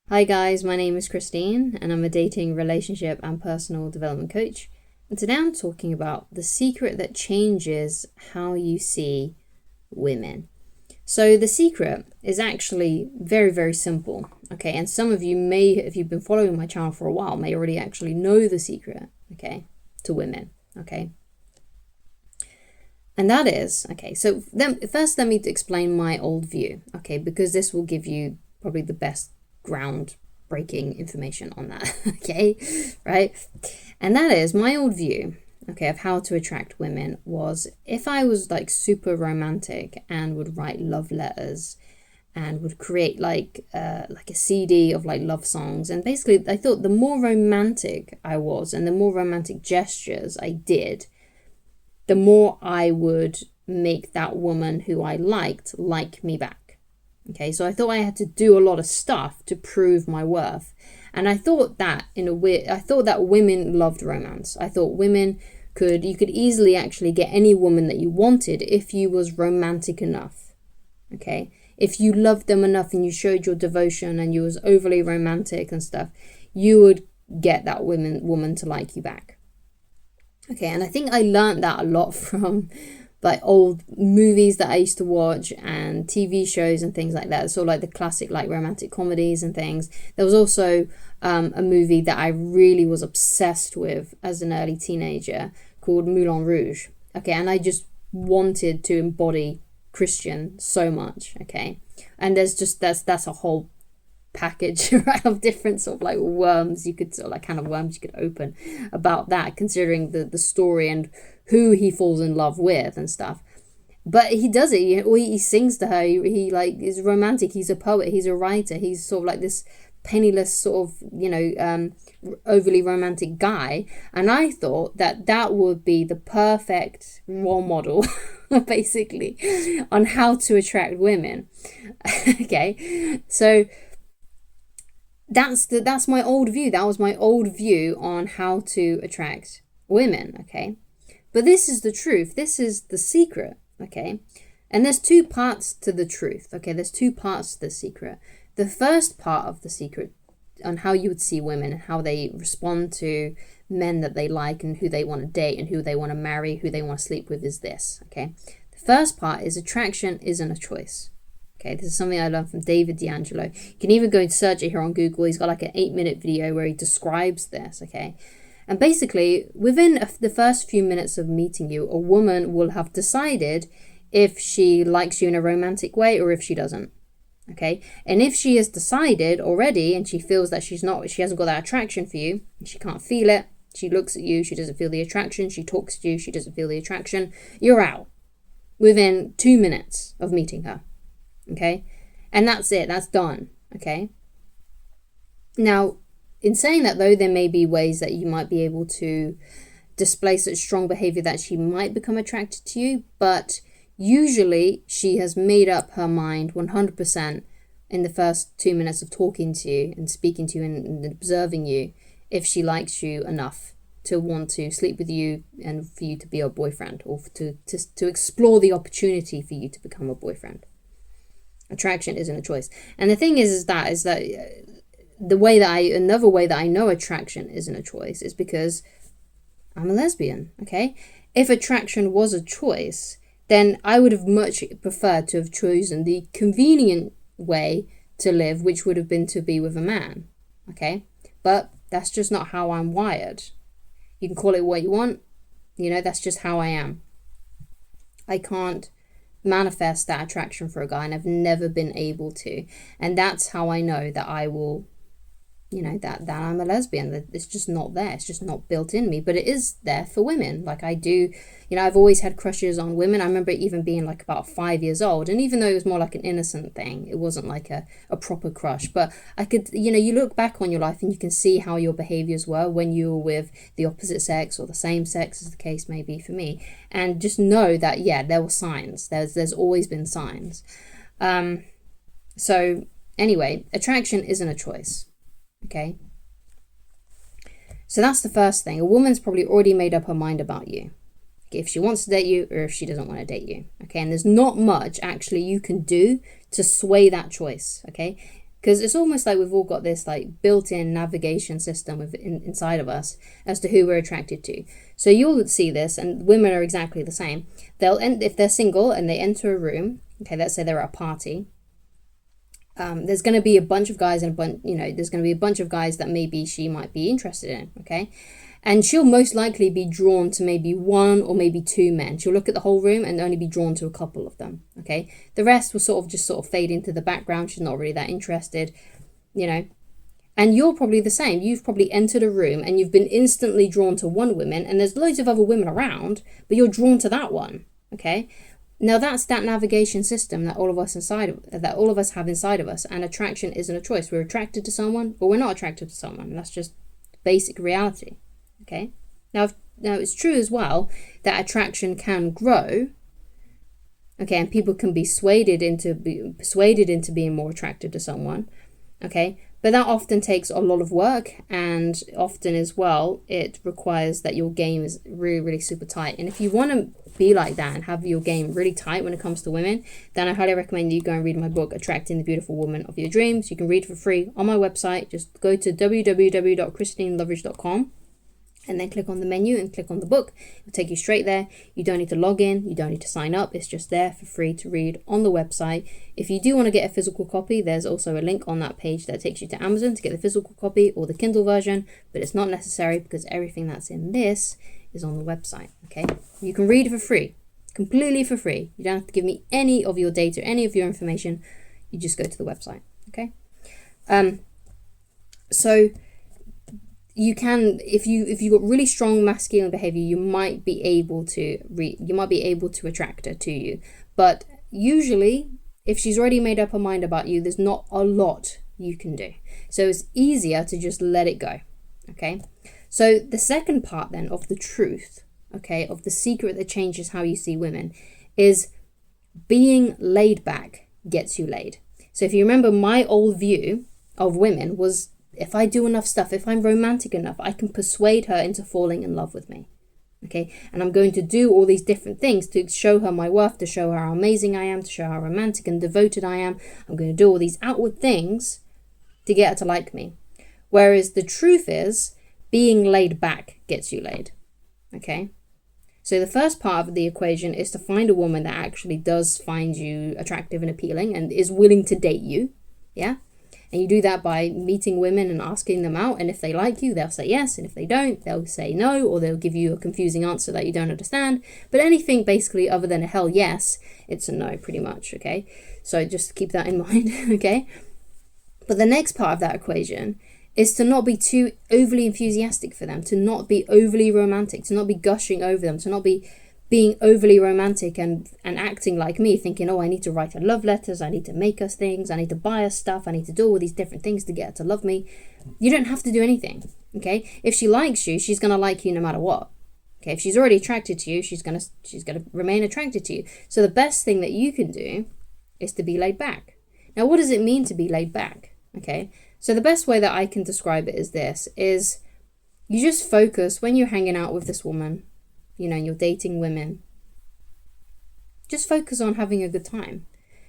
Hi guys, my name is Christine and I'm a dating, relationship and personal development coach. And today I'm talking about the secret that changes how you see women. So the secret is actually very, very simple. Okay, and some of you may, if you've been following my channel for a while, may already actually know the secret, okay, to women, okay? And that is, okay, so then first let me explain my old view, okay, because this will give you probably the best groundbreaking information on that, okay, right? And that is my old view, okay, of how to attract women was if I was like super romantic and would write love letters and would create like a CD of like love songs. And basically I thought the more romantic I was and the more romantic gestures I did, the more I would make that woman who I liked like me back. Okay, so I thought I had to do a lot of stuff to prove my worth. And I thought that I thought that women loved romance. I thought you could easily actually get any woman that you wanted if you was romantic enough. Okay, if you loved them enough and you showed your devotion and you was overly romantic and stuff, you would get that woman to like you back. Okay, and I think I learned that a lot from like old movies that I used to watch and TV shows and things like that. So like the classic like romantic comedies and things. There was also a movie that I really was obsessed with as an early teenager called Moulin Rouge. Okay, and I just wanted to embody Christian so much. Okay, and that's a whole package right, of different sort of like worms you could sort of like kind of worms you could open about that, considering the story and who he falls in love with and stuff. But he does it, he sings to her, he like is romantic, he's a poet, he's a writer, he's sort of like this penniless sort of overly romantic guy. And I thought that would be the perfect role model basically on how to attract women. Okay, so that's my old view. That was my old view on how to attract women, okay? But this is the truth. This is the secret, okay? And there's two parts to the truth, okay? There's two parts to the secret. The first part of the secret on how you would see women and how they respond to men that they like and who they want to date and who they want to marry, who they want to sleep with is this, okay? The first part is attraction isn't a choice. Okay, this is something I learned from David D'Angelo. You can even go and search it here on Google. He's got like an 8-minute video where he describes this, okay? And basically, within the first few minutes of meeting you, a woman will have decided if she likes you in a romantic way or if she doesn't, okay? And if she has decided already and she feels that she hasn't got that attraction for you, she can't feel it, she looks at you, she doesn't feel the attraction, she talks to you, she doesn't feel the attraction, you're out within 2 minutes of meeting her. Okay, and that's it, that's done. Okay, now in saying that though, there may be ways that you might be able to display such strong behavior that she might become attracted to you, but usually she has made up her mind 100% in the first 2 minutes of talking to you and speaking to you and observing you, if she likes you enough to want to sleep with you and for you to be her boyfriend, or to explore the opportunity for you to become a boyfriend. Attraction isn't a choice. And the thing is that another way that I know attraction isn't a choice is because I'm a lesbian, okay? If attraction was a choice, then I would have much preferred to have chosen the convenient way to live, which would have been to be with a man, okay? But that's just not how I'm wired. You can call it what you want, that's just how I am. I can't manifest that attraction for a guy, and I've never been able to. And that's how I know that I will, that I'm a lesbian. That it's just not there. It's just not built in me. But it is there for women. Like I do, I've always had crushes on women. I remember even being like about 5 years old, and even though it was more like an innocent thing, it wasn't like a proper crush. But I could, you look back on your life and you can see how your behaviors were when you were with the opposite sex or the same sex, as the case may be for me, and just know that there were signs. There's always been signs. So anyway, attraction isn't a choice. Okay, so that's the first thing. A woman's probably already made up her mind about you, if she wants to date you or if she doesn't want to date you. Okay, and there's not much actually you can do to sway that choice. Okay, Because it's almost like we've all got this like built-in navigation system inside of us as to who we're attracted to. So you'll see this, and women are exactly the same. If they're single and they enter a room, okay, let's say they're at a party, there's going to be a bunch of guys and there's going to be a bunch of guys that maybe she might be interested in, okay? And she'll most likely be drawn to maybe one or maybe two men. She'll look at the whole room and only be drawn to a couple of them, okay? The rest will sort of fade into the background. She's not really that interested, And you're probably the same. You've probably entered a room and you've been instantly drawn to one woman, and there's loads of other women around, but you're drawn to that one, okay? Now that's that navigation system that all of us have inside of us, and attraction isn't a choice. We're attracted to someone or we're not attracted to someone. That's just basic reality. Okay. Now it's true as well that attraction can grow. Okay, and people can be persuaded into being more attracted to someone. Okay, but that often takes a lot of work, and often as well it requires that your game is really, really super tight. And if you want to be like that and have your game really tight when it comes to women, then I highly recommend you go and read my book, Attracting the Beautiful Woman of Your Dreams. You can read it for free on my website. Just go to www.christineloveridge.com. and then click on the menu and click on the book. It'll take you straight there. You don't need to log in. You don't need to sign up. It's just there for free to read on the website. If you do want to get a physical copy, there's also a link on that page that takes you to Amazon to get the physical copy or the Kindle version, but it's not necessary because everything that's in this is on the website, okay? You can read it for free, completely for free. You don't have to give me any of your data, any of your information. You just go to the website, okay? So you can, if you've got really strong masculine behavior, you might be able to attract her to you. But usually, if she's already made up her mind about you, there's not a lot you can do. So it's easier to just let it go. Okay. So the second part then of the truth, okay, of the secret that changes how you see women, is being laid back gets you laid. So if you remember, my old view of women was, if I do enough stuff, if I'm romantic enough, I can persuade her into falling in love with me. Okay, and I'm going to do all these different things to show her my worth, to show her how amazing I am, to show her how romantic and devoted I am. I'm going to do all these outward things to get her to like me. Whereas the truth is, being laid back gets you laid. Okay, so the first part of the equation is to find a woman that actually does find you attractive and appealing and is willing to date you. Yeah. And you do that by meeting women and asking them out. And if they like you, they'll say yes. And if they don't, they'll say no, or they'll give you a confusing answer that you don't understand. But anything basically other than a hell yes, it's a no pretty much, okay? So just keep that in mind, okay? But the next part of that equation is to not be too overly enthusiastic for them, to not be overly romantic, to not be gushing over them, to not be being overly romantic and acting like me, thinking, oh, I need to write her love letters, I need to make us things, I need to buy her stuff, I need to do all these different things to get her to love me. You don't have to do anything, okay? If she likes you, she's going to like you no matter what. Okay, if she's already attracted to you, she's gonna remain attracted to you. So the best thing that you can do is to be laid back. Now, what does it mean to be laid back? Okay, so the best way that I can describe it is this, is you just focus when you're hanging out with this woman, you're dating women, just focus on having a good time.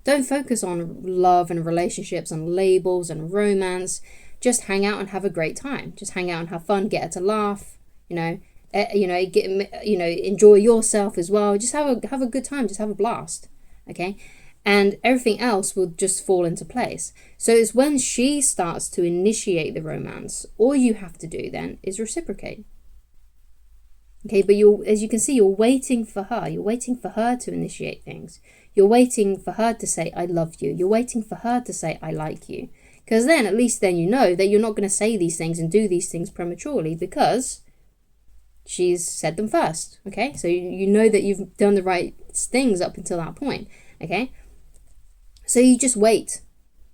Don't focus on love and relationships and labels and romance. Just hang out and have a great time. Just hang out and have fun, get her to laugh, enjoy yourself as well. Just have a good time, just have a blast, okay? And everything else will just fall into place. So it's when she starts to initiate the romance, all you have to do then is reciprocate. Okay, but as you can see, you're waiting for her. You're waiting for her to initiate things. You're waiting for her to say, I love you. You're waiting for her to say, I like you. Because then, at least then you know that you're not going to say these things and do these things prematurely because she's said them first. Okay, so you know that you've done the right things up until that point. Okay, so you just wait.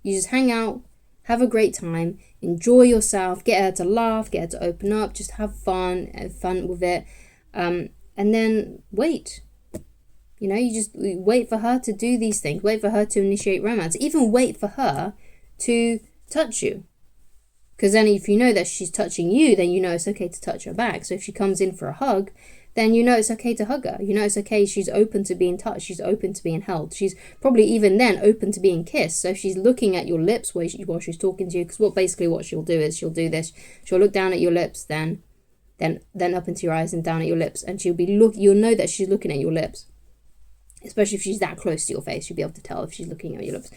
You just hang out, have a great time, enjoy yourself, get her to laugh, get her to open up, just have fun with it, and then wait. You just wait for her to do these things, wait for her to initiate romance, even wait for her to touch you. Because then if you know that she's touching you, then you know it's okay to touch her back. So if she comes in for a hug, then you know it's okay to hug her. You know it's okay. She's open to being touched. She's open to being held. She's probably even then open to being kissed. So she's looking at your lips while she's talking to you. Because what she'll do is she'll do this. She'll look down at your lips, then up into your eyes and down at your lips, and you'll know that she's looking at your lips. Especially if she's that close to your face, you'll be able to tell if she's looking at your lips.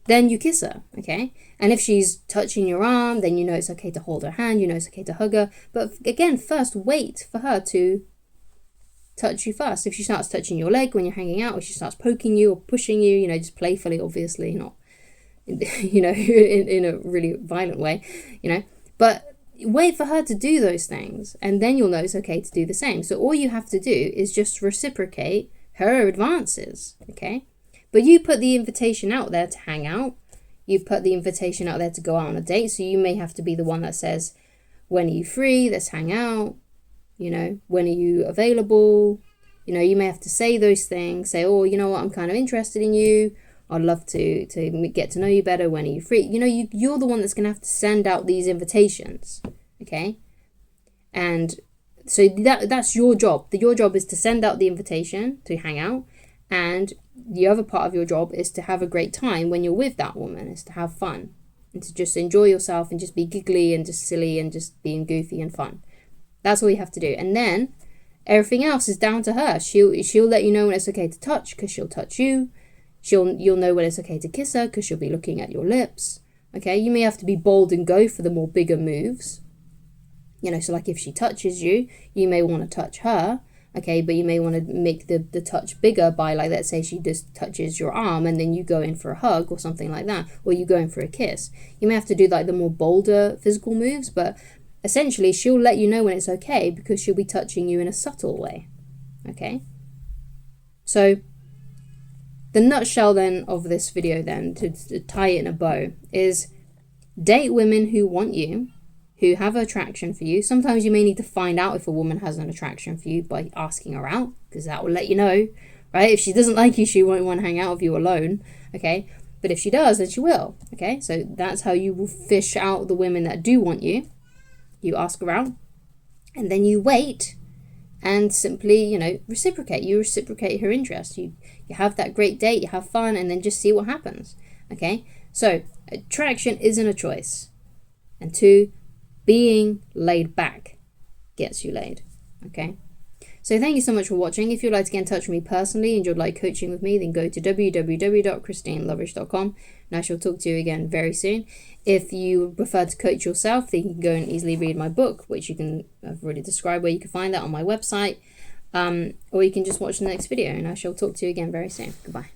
Then you kiss her, okay? And if she's touching your arm, then you know it's okay to hold her hand, you know it's okay to hug her. But again, first wait for her to touch you first. If she starts touching your leg when you're hanging out, or she starts poking you or pushing you, just playfully, obviously, not, in a really violent way, But wait for her to do those things, and then you'll know it's okay to do the same. So all you have to do is just reciprocate her advances, okay? But you put the invitation out there to hang out. You put the invitation out there to go out on a date. So you may have to be the one that says, when are you free? Let's hang out. When are you available? You may have to say those things. Say, oh, you know what? I'm kind of interested in you. I'd love to get to know you better. When are you free? You're the one that's going to have to send out these invitations, okay? And so that's your job. Your job is to send out the invitation to hang out. And the other part of your job is to have a great time when you're with that woman, is to have fun and to just enjoy yourself and just be giggly and just silly and just being goofy and fun. That's all you have to do. And then everything else is down to her. She'll let you know when it's okay to touch, because she'll touch you. You'll know when it's okay to kiss her, because she'll be looking at your lips. Okay, you may have to be bold and go for the more bigger moves. So like if she touches you, you may want to touch her. Okay, but you may want to make the touch bigger by, like, let's say she just touches your arm and then you go in for a hug or something like that, or you go in for a kiss. You may have to do like the more bolder physical moves, but essentially she'll let you know when it's okay because she'll be touching you in a subtle way. Okay? So the nutshell then of this video then, to tie it in a bow, is date women who want you, who have attraction for you. Sometimes you may need to find out if a woman has an attraction for you by asking her out, because that will let you know, right? If she doesn't like you, she won't want to hang out with you alone, okay? But if she does, then she will, okay? So that's how you will fish out the women that do want you. You ask her out, and then you wait and simply, reciprocate. You reciprocate her interest. You have that great date, you have fun, and then just see what happens, okay? So attraction isn't a choice. And 2, being laid back gets you laid, okay? So thank you so much for watching. If you'd like to get in touch with me personally and you'd like coaching with me, then go to www.christineloverish.com and I shall talk to you again very soon. If you prefer to coach yourself, then you can go and easily read my book, which I've already described where you can find that on my website, or you can just watch the next video and I shall talk to you again very soon. Goodbye.